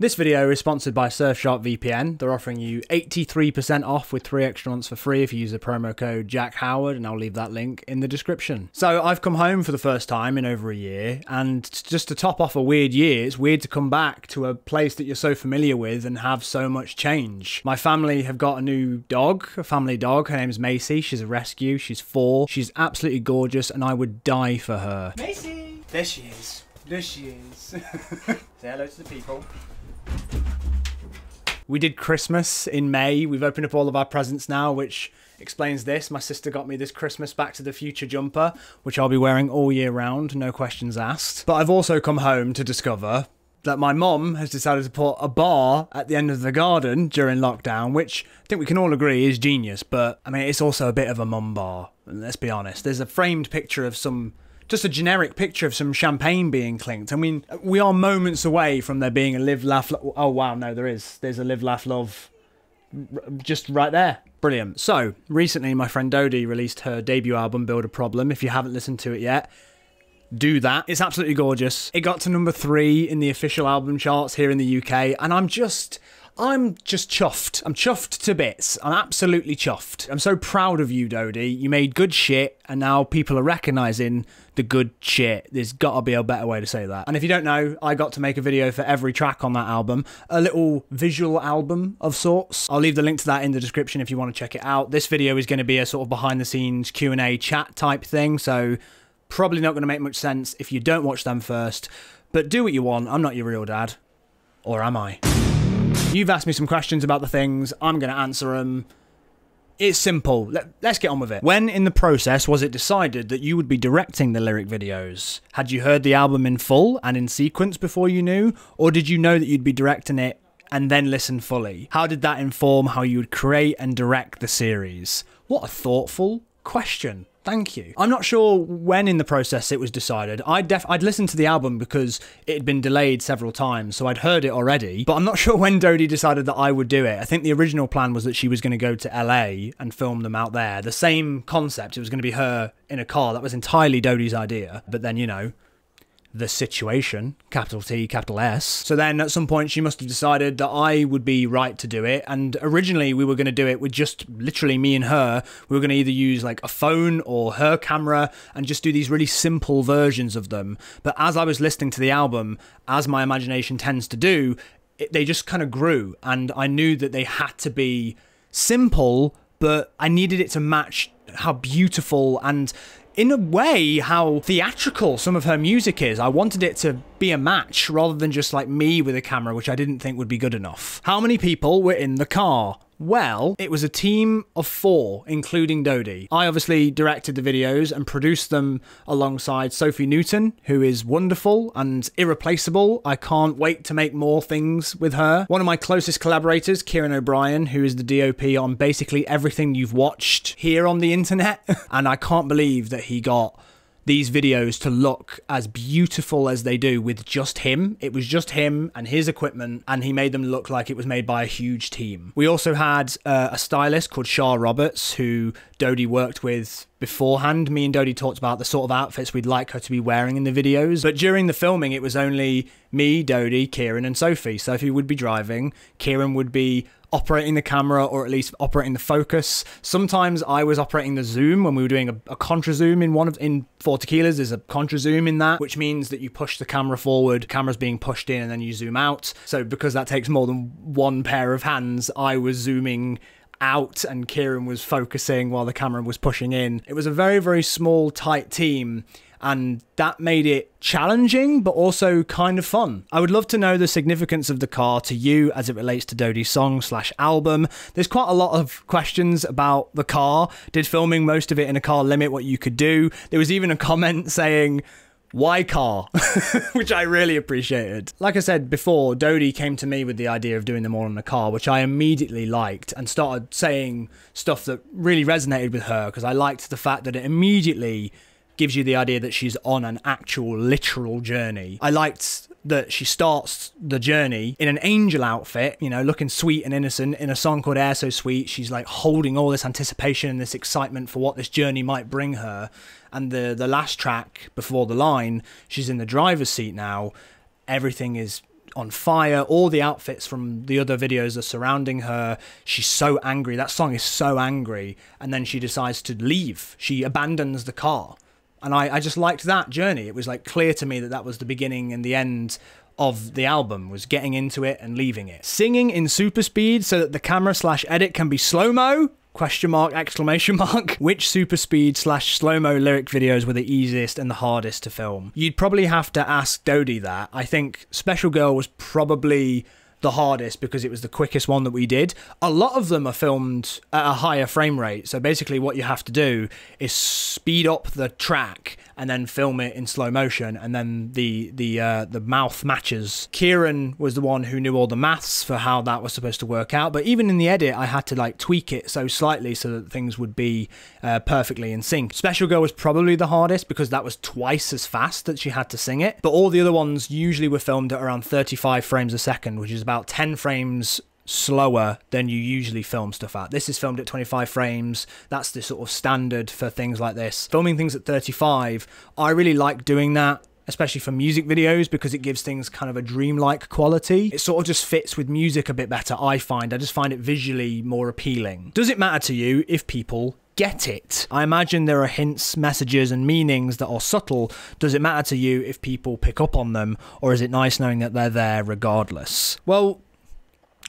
This video is sponsored by Surfshark VPN. They're offering you 83% off with 3 extra months for free if you use the promo code Jack Howard, and I'll leave that link in the description. So I've come home for the first time in over a year, and just to top off a weird year, it's weird to come back to a place that you're so familiar with and have so much change. My family have got a new dog, a family dog. Her name's Macy. She's a rescue. She's 4. She's absolutely gorgeous, and I would die for her. Macy! There she is. There she is. Say hello to the people. We did Christmas in May. We've opened up all of our presents now, which explains this. My sister got me this Christmas Back to the Future jumper, which I'll be wearing all year round, no questions asked. But I've also come home to discover that my mum has decided to put a bar at the end of the garden during lockdown, which I think we can all agree is genius, but I mean, it's also a bit of a mum bar. And let's be honest, there's a framed picture of just a generic picture of some champagne being clinked. I mean, we are moments away from there being a live, laugh, oh wow, no, there's a live, laugh, love just right there. Brilliant. So, recently my friend Dodie released her debut album, Build a Problem. If you haven't listened to it yet, do that. It's absolutely gorgeous. It got to number 3 in the official album charts here in the UK, and I'm just chuffed. I'm chuffed to bits. I'm absolutely chuffed. I'm so proud of you, Dodie. You made good shit, and now people are recognising the good shit. There's got to be a better way to say that. And if you don't know, I got to make a video for every track on that album. A little visual album of sorts. I'll leave the link to that in the description if you want to check it out. This video is going to be a sort of behind-the-scenes Q&A chat type thing, so probably not going to make much sense if you don't watch them first. But do what you want. I'm not your real dad. Or am I? You've asked me some questions about the things, I'm going to answer them. It's simple. Let's get on with it. When in the process was it decided that you would be directing the lyric videos? Had you heard the album in full and in sequence before you knew? Or did you know that you'd be directing it and then listen fully? How did that inform how you would create and direct the series? What a thoughtful question. Thank you. I'm not sure when in the process it was decided. I'd listened to the album because it had been delayed several times, so I'd heard it already, but I'm not sure when Dodie decided that I would do it. I think the original plan was that she was going to go to LA and film them out there. The same concept, it was going to be her in a car. That was entirely Dodie's idea, but then, you know, the situation, capital T, capital S. So then at some point she must have decided that I would be right to do it, and originally we were going to do it with just literally me and her. We were going to either use like a phone or her camera and just do these really simple versions of them. But as I was listening to the album, as my imagination tends to do, they just kind of grew, and I knew that they had to be simple, but I needed it to match how beautiful and, in a way, how theatrical some of her music is. I wanted it to be a match rather than just like me with a camera, which I didn't think would be good enough. How many people were in the car? Well, it was a team of 4, including Dodie. I obviously directed the videos and produced them alongside Sophie Newton, who is wonderful and irreplaceable. I can't wait to make more things with her. One of my closest collaborators, Kieran O'Brien, who is the DOP on basically everything you've watched here on the internet. And I can't believe that he got these videos to look as beautiful as they do with just him. It was just him and his equipment, and he made them look like it was made by a huge team. We also had a stylist called Shah Roberts, who Dodie worked with beforehand. Me and Dodie talked about the sort of outfits we'd like her to be wearing in the videos, but during the filming it was only me, Dodie, Kieran and Sophie. Sophie would be driving, Kieran would be operating the camera, or at least operating the focus. Sometimes I was operating the zoom when we were doing a contra zoom in 4 Tequilas. There's a contra zoom in that, which means that you push the camera forward, camera's being pushed in, and then you zoom out. So because that takes more than one pair of hands, I was zooming out and Kieran was focusing while the camera was pushing in. It was a very, very small, tight team, and that made it challenging, but also kind of fun. I would love to know the significance of the car to you as it relates to Dodie's song/album. There's quite a lot of questions about the car. Did filming most of it in a car limit what you could do? There was even a comment saying, why car? Which I really appreciated. Like I said before, Dodie came to me with the idea of doing them all in a car, which I immediately liked, and started saying stuff that really resonated with her, because I liked the fact that it immediately gives you the idea that she's on an actual literal journey. I liked that she starts the journey in an angel outfit, you know, looking sweet and innocent in a song called Air So Sweet. She's like holding all this anticipation and this excitement for what this journey might bring her. And the last track, Before the Line, she's in the driver's seat now. Everything is on fire. All the outfits from the other videos are surrounding her. She's so angry. That song is so angry. And then she decides to leave. She abandons the car. And I just liked that journey. It was like clear to me that that was the beginning and the end of the album, was getting into it and leaving it. Singing in super speed so that the camera/edit can be slow-mo? Question mark, exclamation mark. Which super speed / slow-mo lyric videos were the easiest and the hardest to film? You'd probably have to ask Dodie that. I think Special Girl was probably the hardest because it was the quickest one that we did. A lot of them are filmed at a higher frame rate. So basically what you have to do is speed up the track and then film it in slow motion, and then the mouth matches. Kieran was the one who knew all the maths for how that was supposed to work out, but even in the edit I had to like tweak it so slightly so that things would be perfectly in sync. Special Girl was probably the hardest because that was twice as fast that she had to sing it, but all the other ones usually were filmed at around 35 frames a second, which is about 10 frames slower than you usually film stuff at. This is filmed at 25 frames. That's the sort of standard for things like this. Filming things at 35, I really like doing that, especially for music videos, because it gives things kind of a dreamlike quality. It sort of just fits with music a bit better, I find. I just find it visually more appealing. Does it matter to you if people get it? I imagine there are hints, messages, and meanings that are subtle. Does it matter to you if people pick up on them, or is it nice knowing that they're there regardless? Well,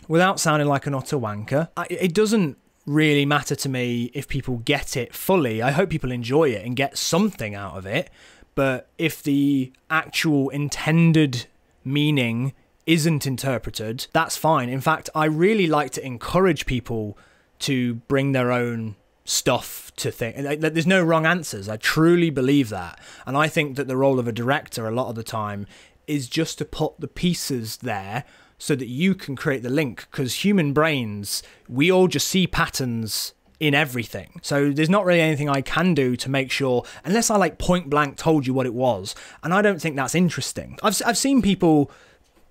without sounding like an utter wanker, it doesn't really matter to me if people get it fully. I hope people enjoy it and get something out of it, but if the actual intended meaning isn't interpreted, that's fine. In fact, I really like to encourage people to bring their own stuff to think. There's no wrong answers. I truly believe that. And I think that the role of a director a lot of the time is just to put the pieces there so that you can create the link, because human brains, we all just see patterns in everything. So there's not really anything I can do to make sure, unless I like point blank told you what it was, and I don't think that's interesting. I've seen people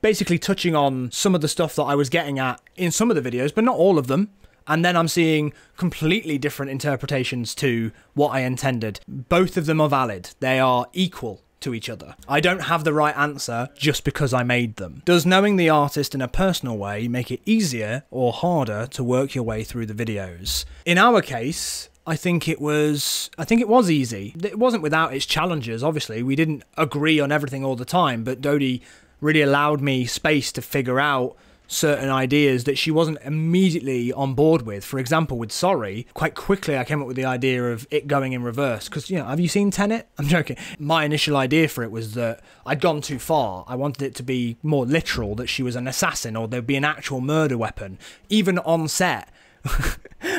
basically touching on some of the stuff that I was getting at in some of the videos, but not all of them. And then I'm seeing completely different interpretations to what I intended. Both of them are valid. They are equal to each other. I don't have the right answer just because I made them. Does knowing the artist in a personal way make it easier or harder to work your way through the videos? In our case, I think it was easy. It wasn't without its challenges, obviously. We didn't agree on everything all the time, but Dodie really allowed me space to figure out certain ideas that she wasn't immediately on board with. For example, with Sorry, quite quickly I came up with the idea of it going in reverse, because, you know, have you seen Tenet? I'm joking. My initial idea for it was that I'd gone too far. I wanted it to be more literal, that she was an assassin or there'd be an actual murder weapon. Even on set,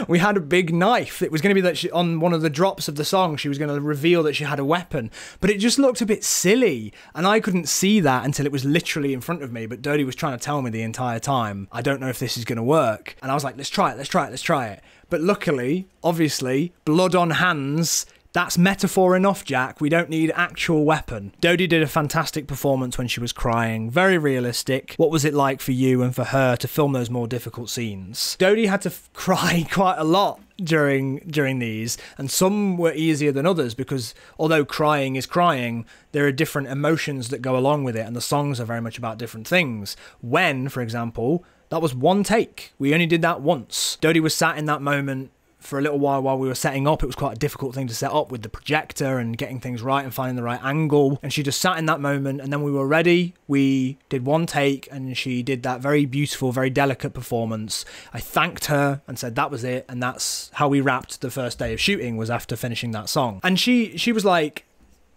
we had a big knife. It was going to be that she, on one of the drops of the song, she was going to reveal that she had a weapon, but it just looked a bit silly, and I couldn't see that until it was literally in front of me. But Dodie was trying to tell me the entire time, I don't know if this is going to work, and I was like, let's try it. But luckily, obviously, blood on hands, that's metaphor enough, Jack. We don't need actual weapon. Dodie did a fantastic performance when she was crying. Very realistic. What was it like for you and for her to film those more difficult scenes? Dodie had to cry quite a lot during these, and some were easier than others, because although crying is crying, there are different emotions that go along with it, and the songs are very much about different things. When, for example, that was one take. We only did that once. Dodie was sat in that moment for a little while we were setting up. It was quite a difficult thing to set up with the projector and getting things right and finding the right angle. And she just sat in that moment, and then we were ready. We did one take, and she did that very beautiful, very delicate performance. I thanked her and said that was it, and that's how we wrapped the first day of shooting, was after finishing that song. And she was like,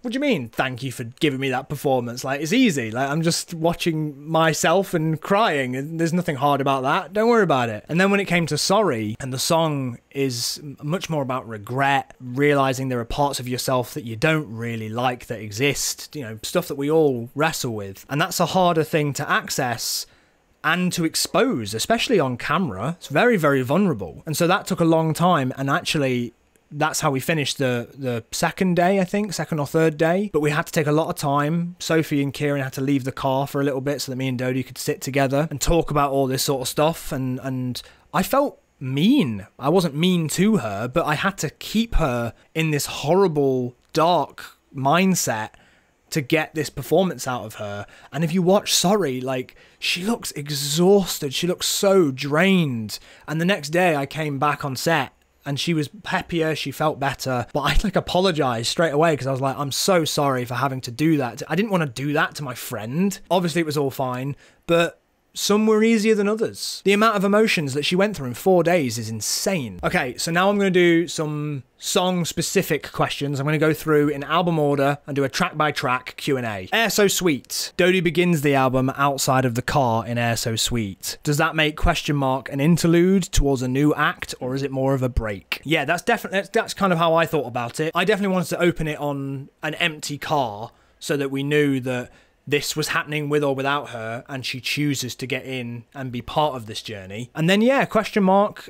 what do you mean, thank you for giving me that performance? Like, it's easy. Like, I'm just watching myself and crying, and there's nothing hard about that. Don't worry about it. And then when it came to Sorry, and the song is much more about regret, realizing there are parts of yourself that you don't really like that exist, you know, stuff that we all wrestle with. And that's a harder thing to access and to expose, especially on camera. It's very, very vulnerable. And so that took a long time, and actually that's how we finished the second day, I think, second or third day. But we had to take a lot of time. Sophie and Kieran had to leave the car for a little bit so that me and Dodie could sit together and talk about all this sort of stuff. And I felt mean. I wasn't mean to her, but I had to keep her in this horrible, dark mindset to get this performance out of her. And if you watch Sorry, like, she looks exhausted. She looks so drained. And the next day I came back on set and she was happier, she felt better. But I like apologized straight away because I was like, I'm so sorry for having to do that. I didn't want to do that to my friend. Obviously it was all fine, but some were easier than others. The amount of emotions that she went through in 4 days is insane. Okay, so now I'm going to do some song-specific questions. I'm going to go through in album order and do a track-by-track Q&A. Air So Sweet. Dodie begins the album outside of the car in Air So Sweet. Does that make ? An interlude towards a new act, or is it more of a break? Yeah, that's kind of how I thought about it. I definitely wanted to open it on an empty car so that we knew that this was happening with or without her, and she chooses to get in and be part of this journey. And then, yeah, ?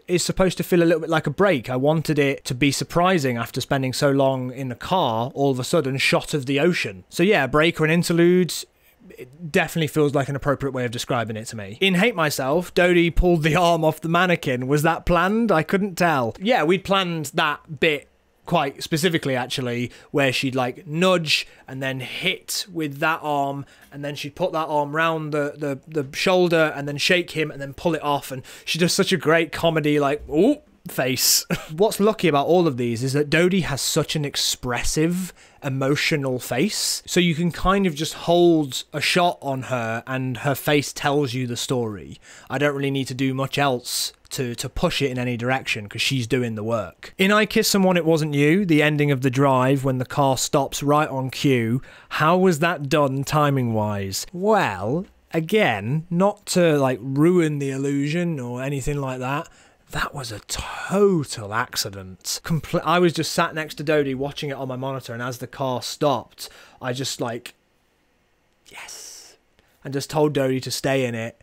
is supposed to feel a little bit like a break. I wanted it to be surprising after spending so long in the car, all of a sudden, shot of the ocean. So yeah, a break or an interlude, it definitely feels like an appropriate way of describing it to me. In Hate Myself, Dodie pulled the arm off the mannequin. Was that planned? I couldn't tell. Yeah, we'd planned that bit quite specifically, actually, where she'd like nudge and then hit with that arm, and then she'd put that arm round the shoulder and then shake him and then pull it off, and she does such a great comedy like, ooh, face. What's lucky about all of these is that Dodie has such an expressive, emotional face, so you can kind of just hold a shot on her and her face tells you the story. I don't really need to do much else to push it in any direction because she's doing the work. In I Kissed Someone It Wasn't You, the ending of the drive when the car stops right on cue, how was that done timing wise? Well, again, not to like ruin the illusion or anything like that, that was a total accident. I was just sat next to Dodie watching it on my monitor, and as the car stopped, I just like, yes, and just told Dodie to stay in it.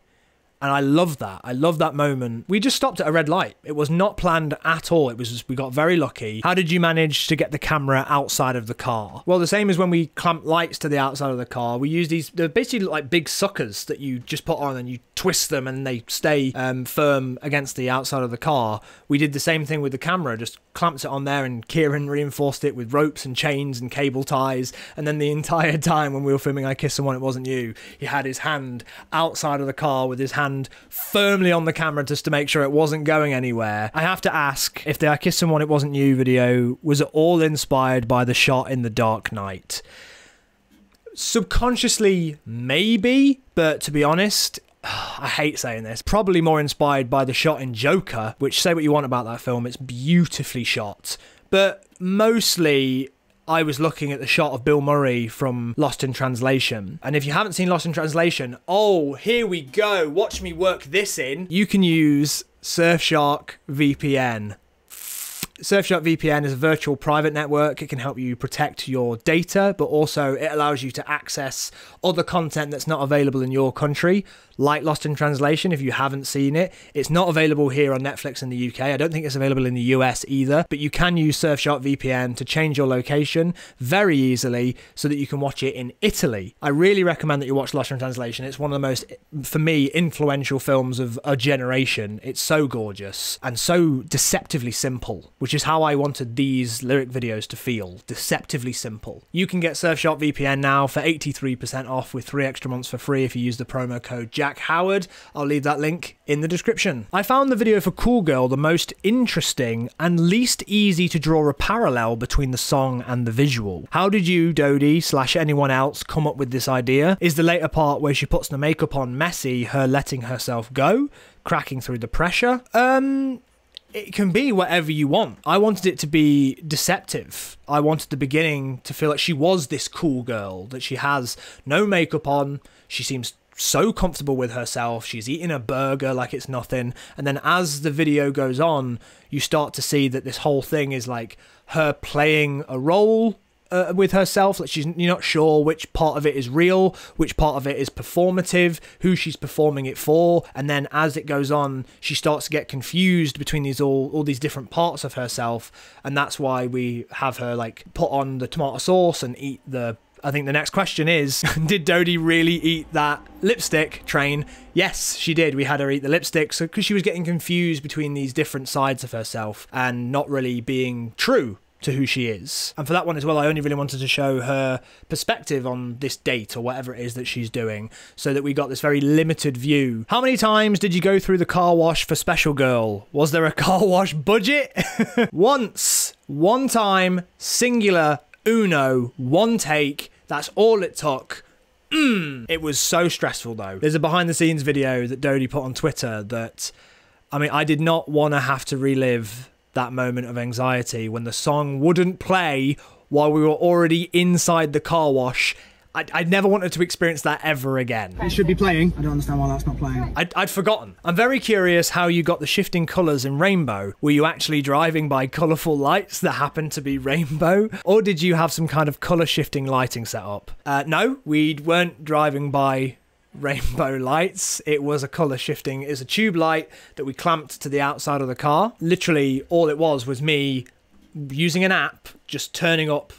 And I love that. I love that moment. We just stopped at a red light. It was not planned at all. It was just, we got very lucky. How did you manage to get the camera outside of the car? Well, the same as when we clamp lights to the outside of the car. We use these, they're basically like big suckers that you just put on and you twist them and they stay firm against the outside of the car. We did the same thing with the camera, just clamped it on there, and Kieran reinforced it with ropes and chains and cable ties. And then the entire time when we were filming I Kissed Someone It Wasn't You, he had his hand outside of the car with his hand firmly on the camera just to make sure it wasn't going anywhere. I have to ask if the I Kissed Someone It Wasn't You video was at all inspired by the shot in The Dark Knight. Subconsciously, maybe, but to be honest, I hate saying this, probably more inspired by the shot in Joker, which, say what you want about that film, it's beautifully shot, but mostly I was looking at the shot of Bill Murray from Lost in Translation. And if you haven't seen Lost in Translation, oh, here we go. Watch me work this in. You can use Surfshark VPN. Surfshark VPN is a virtual private network. It can help you protect your data, but also it allows you to access other content that's not available in your country, like Lost in Translation. If you haven't seen it, it's not available here on Netflix in the UK. I don't think it's available in the US either, but you can use Surfshark VPN to change your location very easily so that you can watch it in Italy. I really recommend that you watch Lost in Translation. It's one of the most, for me, influential films of a generation. It's so gorgeous and so deceptively simple, which is how I wanted these lyric videos to feel. Deceptively simple. You can get Surfshark VPN now for 83% off with 3 extra months for free if you use the promo code Jack Howard. I'll leave that link in the description. I found the video for Cool Girl the most interesting and least easy to draw a parallel between the song and the visual. How did you, Dodie / anyone else, come up with this idea? Is the later part where she puts the makeup on messy, her letting herself go, cracking through the pressure? It can be whatever you want. I wanted it to be deceptive. I wanted the beginning to feel like she was this cool girl, that she has no makeup on, she seems so comfortable with herself, she's eating a burger like it's nothing, and then as the video goes on, you start to see that this whole thing is like her playing a role with herself, that you're not sure which part of it is real, which part of it is performative, who she's performing it for, and then as it goes on, she starts to get confused between these all these different parts of herself, and that's why we have her like put on the tomato sauce and eat the... I think the next question is, did Dodie really eat that lipstick train? Yes, she did. We had her eat the lipstick because she was getting confused between these different sides of herself and not really being true to who she is. And for that one as well, I only really wanted to show her perspective on this date or whatever it is that she's doing, so that we got this very limited view. How many times did you go through the car wash for Special Girl? Was there a car wash budget? Once. One time, singular, uno, one take. That's all it took. It was so stressful though. There's a behind the scenes video that Dodie put on Twitter that, I mean, I did not want to have to relive that moment of anxiety when the song wouldn't play while we were already inside the car wash. I'd never wanted to experience that ever again. It should be playing. I don't understand why that's not playing. I'd forgotten. I'm very curious how you got the shifting colours in Rainbow. Were you actually driving by colourful lights that happened to be rainbow? Or did you have some kind of colour shifting lighting set up? No, we weren't driving by rainbow lights. It was a colour shifting. It's a tube light that we clamped to the outside of the car. Literally all it was me using an app, just turning up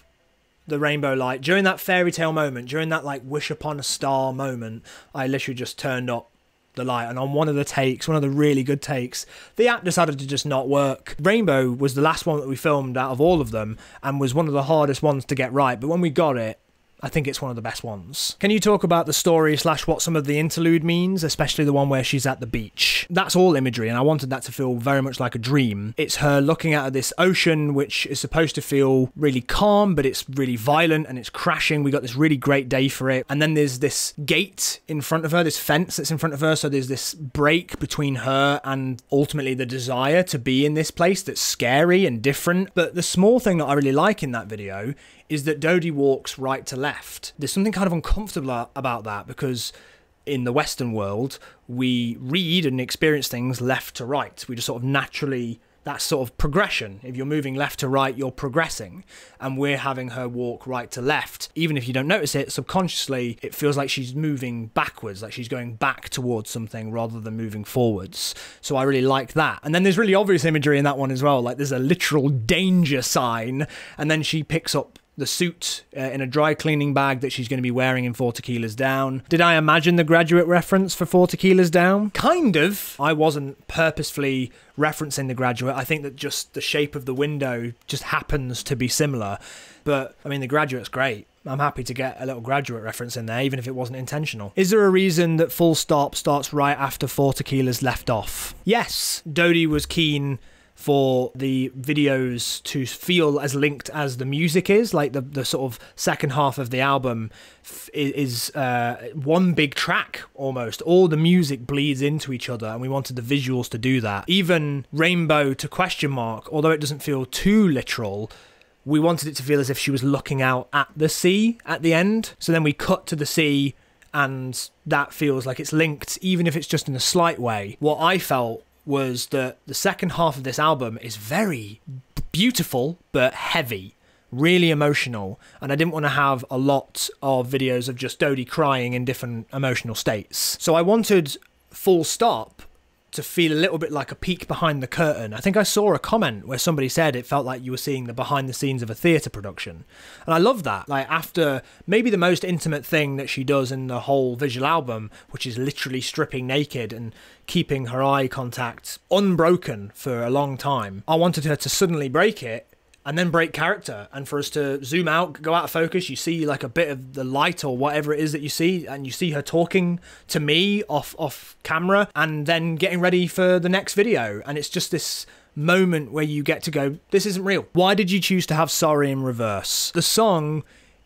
the rainbow light. During that fairy tale moment, during that like wish upon a star moment, I literally just turned up the light, and on one of the takes, one of the really good takes, the app decided to just not work. Rainbow was the last one that we filmed out of all of them and was one of the hardest ones to get right, but when we got it, I think it's one of the best ones. Can you talk about the story / what some of the interlude means, especially the one where she's at the beach? That's all imagery, and I wanted that to feel very much like a dream. It's her looking out at this ocean, which is supposed to feel really calm, but it's really violent and it's crashing. We got this really great day for it. And then there's this gate in front of her, this fence that's in front of her, so there's this break between her and ultimately the desire to be in this place that's scary and different. But the small thing that I really like in that video is that Dodie walks right to left. There's something kind of uncomfortable about that, because in the Western world, we read and experience things left to right. We just sort of naturally, that's sort of progression. If you're moving left to right, you're progressing. And we're having her walk right to left. Even if you don't notice it, subconsciously, it feels like she's moving backwards, like she's going back towards something rather than moving forwards. So I really like that. And then there's really obvious imagery in that one as well. Like there's a literal danger sign, and then she picks up the suit in a dry cleaning bag that she's going to be wearing in 4 Tequilas Down. Did I imagine the Graduate reference for 4 Tequilas Down? Kind of. I wasn't purposefully referencing the Graduate. I think that just the shape of the window just happens to be similar. But, I mean, the Graduate's great. I'm happy to get a little Graduate reference in there, even if it wasn't intentional. Is there a reason that Full Stop starts right after 4 Tequilas left off? Yes, Dodie was keen for the videos to feel as linked as the music is. Like the sort of second half of the album is one big track almost. All the music bleeds into each other, and we wanted the visuals to do that. Even Rainbow to Question Mark, although it doesn't feel too literal, we wanted it to feel as if she was looking out at the sea at the end. So then we cut to the sea, and that feels like it's linked, even if it's just in a slight way. What I felt was that the second half of this album is very beautiful but heavy, really emotional, and I didn't want to have a lot of videos of just Dodie crying in different emotional states. So I wanted Full Stop to feel a little bit like a peek behind the curtain. I think I saw a comment where somebody said it felt like you were seeing the behind the scenes of a theatre production. And I love that. Like, after maybe the most intimate thing that she does in the whole visual album, which is literally stripping naked and keeping her eye contact unbroken for a long time, I wanted her to suddenly break it and then break character, and for us to zoom out, go out of focus, you see like a bit of the light or whatever it is that you see, and you see her talking to me off camera, and then getting ready for the next video. And it's just this moment where you get to go, this isn't real. Why did you choose to have Sorry in reverse? The song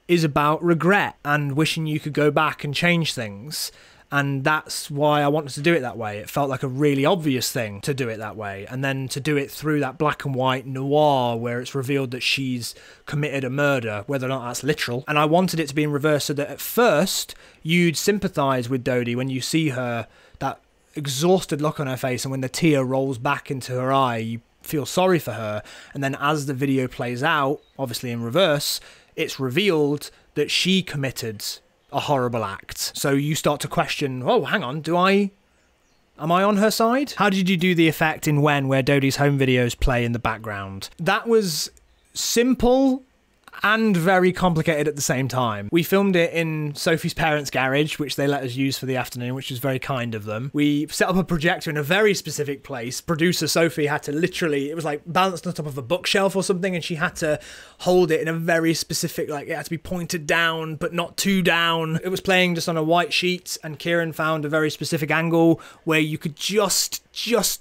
is about regret and wishing you could go back and change things. And that's why I wanted to do it that way. It felt like a really obvious thing to do it that way. And then to do it through that black and white noir where it's revealed that she's committed a murder, whether or not that's literal. And I wanted it to be in reverse so that at first you'd sympathise with Dodie when you see her, that exhausted look on her face, and when the tear rolls back into her eye, you feel sorry for her. And then as the video plays out, obviously in reverse, it's revealed that she committed a horrible act. So you start to question, oh, hang on, am I on her side? How did you do the effect in When, where Dodie's home videos play in the background? That was simple and very complicated at the same time. We filmed it in Sophie's parents' garage, which they let us use for the afternoon, which was very kind of them. We set up a projector in a very specific place. Producer Sophie had to literally, it was like balanced on top of a bookshelf or something, and she had to hold it in a very specific, like it had to be pointed down, but not too down. It was playing just on a white sheet, and Kieran found a very specific angle where you could just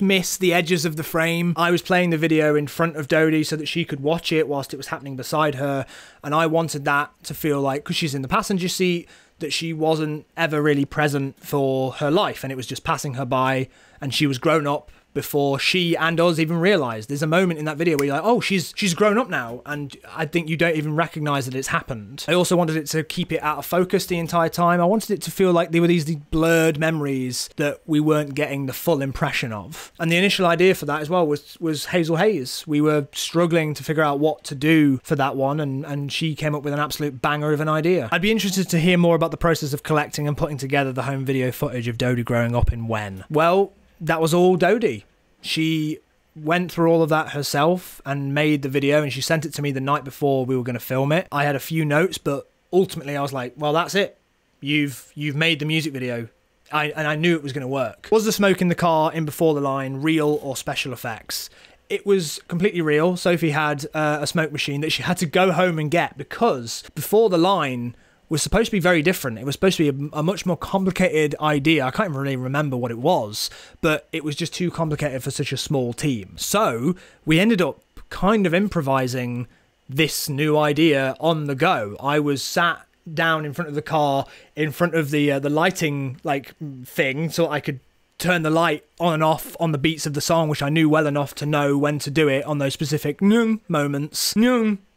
miss the edges of the frame. I was playing the video in front of Dodie so that she could watch it whilst it was happening beside her, and I wanted that to feel like, because she's in the passenger seat, that she wasn't ever really present for her life, and it was just passing her by, and she was grown up before she and us even realised. There's a moment in that video where you're like, oh, she's grown up now, and I think you don't even recognise that it's happened. I also wanted it to keep it out of focus the entire time. I wanted it to feel like there were these blurred memories that we weren't getting the full impression of. And the initial idea for that as well was Hazel Hayes. We were struggling to figure out what to do for that one, and she came up with an absolute banger of an idea. I'd be interested to hear more about the process of collecting and putting together the home video footage of Dodie growing up in When. Well, that was all Dodie. She went through all of that herself and made the video, and she sent it to me the night before we were going to film it. I had a few notes, but ultimately I was like, well, that's it. You've made the music video. And I knew it was going to work. Was the smoke in the car in Before the Line real or special effects? It was completely real. Sophie had a smoke machine that she had to go home and get, because Before the Line was supposed to be very different. It was supposed to be a much more complicated idea. I can't really remember what it was, but it was just too complicated for such a small team. So we ended up kind of improvising this new idea on the go. I was sat down in front of the car, in front of the lighting like thing, so I could turn the light on and off on the beats of the song, which I knew well enough to know when to do it on those specific moments.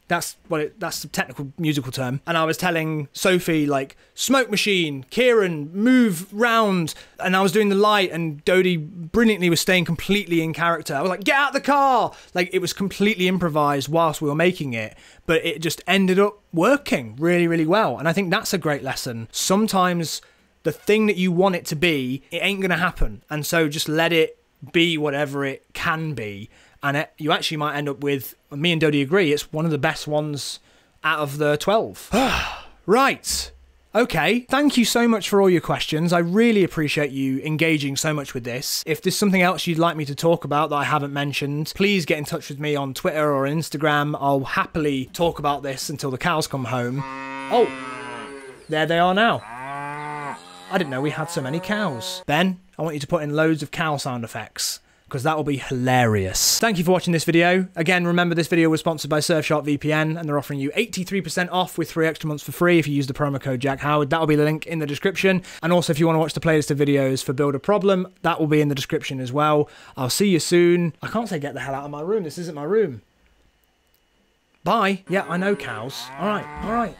That's the technical musical term. And I was telling Sophie, like, smoke machine, Kieran, move round. And I was doing the light, and Dodie brilliantly was staying completely in character. I was like, get out the car! Like, it was completely improvised whilst we were making it, but it just ended up working really, really well. And I think that's a great lesson. Sometimes the thing that you want it to be, it ain't gonna happen. And so just let it be whatever it can be. And you actually might end up with, me and Dodie agree, it's one of the best ones out of the 12. Right. Okay. Thank you so much for all your questions. I really appreciate you engaging so much with this. If there's something else you'd like me to talk about that I haven't mentioned, please get in touch with me on Twitter or Instagram. I'll happily talk about this until the cows come home. Oh, there they are now. I didn't know we had so many cows. Ben, I want you to put in loads of cow sound effects, because that will be hilarious. Thank you for watching this video. Again, remember this video was sponsored by Surfshark VPN, and they're offering you 83% off with 3 extra months for free if you use the promo code Jack Howard. That will be the link in the description. And also, if you want to watch the playlist of videos for Build a Problem, that will be in the description as well. I'll see you soon. I can't say get the hell out of my room. This isn't my room. Bye. Yeah, I know, cows. All right.